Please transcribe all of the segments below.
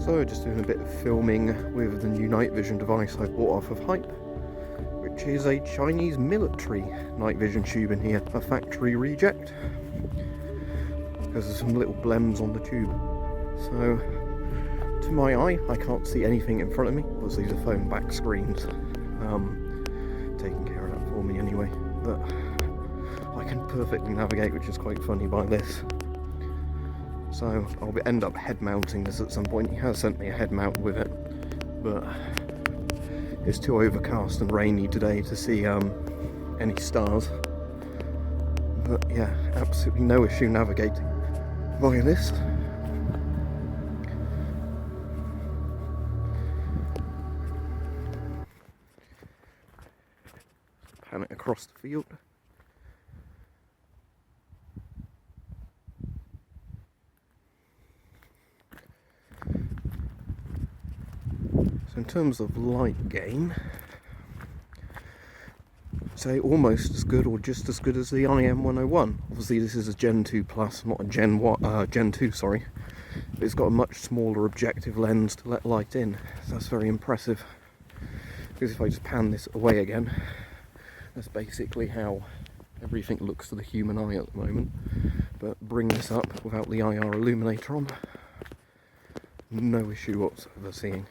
So just doing a bit of filming with the new night vision device I bought off of Hype, which is a Chinese military night vision tube in here, a factory reject, because there's some little blems on the tube. So to my eye, I can't see anything in front of me, because these are phone back screens, taking care of that for me anyway, but I can perfectly navigate, which is quite funny by this. So I'll end up head mounting this at some point. He has sent me a head mount with it, but it's too overcast and rainy today to see any stars. But yeah, absolutely no issue navigating via this. Pan it across the field. In terms of light gain, say almost as good or just as good as the IM101. Obviously this is a Gen 2 Plus, not a Gen 2, sorry. But it's got a much smaller objective lens to let light in. So that's very impressive. Because if I just pan this away again, that's basically how everything looks to the human eye at the moment. But bring this up without the IR illuminator on, no issue whatsoever seeing.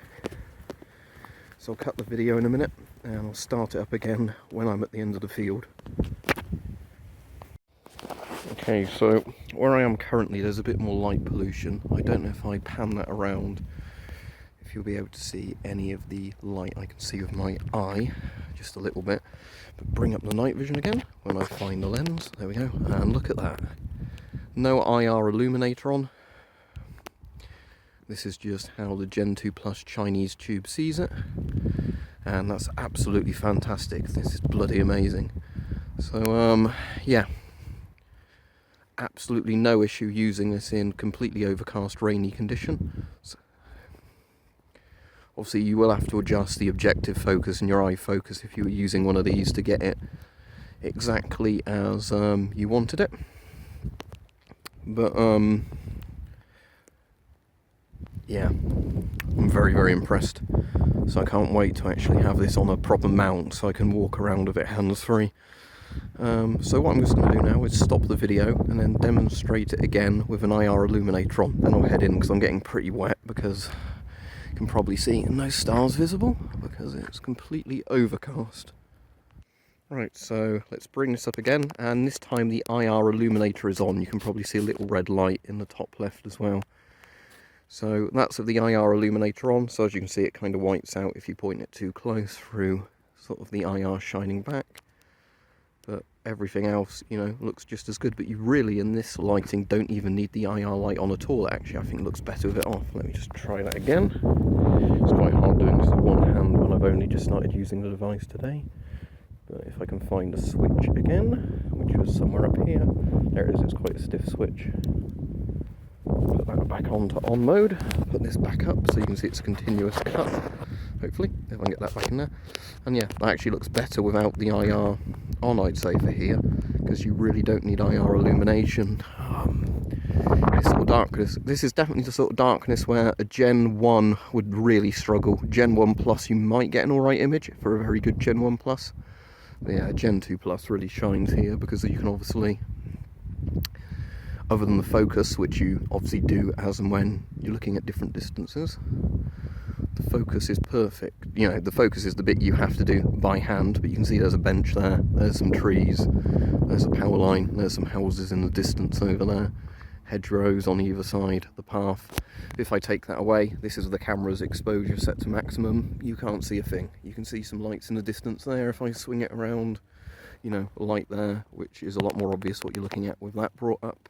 So I'll cut the video in a minute and I'll start it up again when I'm at the end of the field. Okay, so where I am currently there's a bit more light pollution. I don't know if I pan that around if you'll be able to see any of the light I can see with my eye, just a little bit. But bring up the night vision again when I find the lens. There we go, and look at that. No IR illuminator on. This is just how the Gen 2 Plus Chinese tube sees it, and that's absolutely fantastic. This is bloody amazing. So yeah, absolutely no issue using this in completely overcast, rainy condition. So, obviously you will have to adjust the objective focus and your eye focus if you were using one of these to get it exactly as you wanted it. But yeah, I'm very, very impressed. So I can't wait to actually have this on a proper mount so I can walk around with it hands-free. So what I'm just going to do now is stop the video and then demonstrate it again with an IR illuminator on. Then I'll head in because I'm getting pretty wet, because you can probably see no stars visible because it's completely overcast. Right, so let's bring this up again, and this time the IR illuminator is on. You can probably see a little red light in the top left as well. So that's with the IR illuminator on, so as you can see it kind of whites out if you point it too close through sort of the IR shining back. But everything else, you know, looks just as good, but you really in this lighting don't even need the IR light on at all. Actually, I think it looks better with it off. Let me just try that again. It's quite hard doing this with one hand when I've only just started using the device today. But if I can find a switch again, which was somewhere up here, there it is, it's quite a stiff switch. Put that back onto on mode, put this back up so you can see it's a continuous cut, hopefully, if I can get that back in there. And yeah, that actually looks better without the IR on, I'd say, for here, because you really don't need IR illumination. It's sort of darkness. This is definitely the sort of darkness where a Gen 1 would really struggle. Gen 1 Plus you might get an alright image for a very good Gen 1 Plus. But yeah, Gen 2 Plus really shines here because you can obviously, other than the focus, which you obviously do as and when you're looking at different distances, the focus is perfect. You know, the focus is the bit you have to do by hand, but you can see there's a bench there, there's some trees, there's a power line, there's some houses in the distance over there, hedgerows on either side, the path. If I take that away, this is the camera's exposure set to maximum, you can't see a thing. You can see some lights in the distance there. If I swing it around, you know, light there, which is a lot more obvious what you're looking at with that brought up.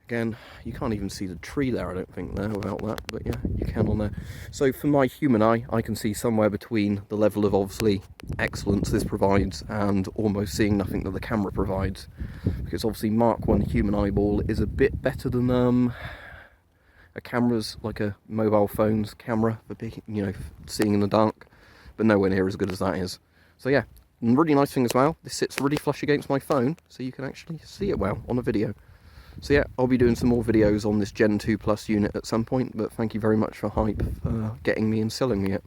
Again, you can't even see the tree there, I don't think, there without that, but yeah, you can on there. So for my human eye, I can see somewhere between the level of obviously excellence this provides and almost seeing nothing that the camera provides. Because obviously Mark 1 human eyeball is a bit better than a camera's, like a mobile phone's camera for being, you know, seeing in the dark, but nowhere near as good as that is. So yeah, and really nice thing as well, this sits really flush against my phone, so you can actually see it well on a video. So yeah, I'll be doing some more videos on this Gen 2 Plus unit at some point, but thank you very much for Hype for getting me and selling me it.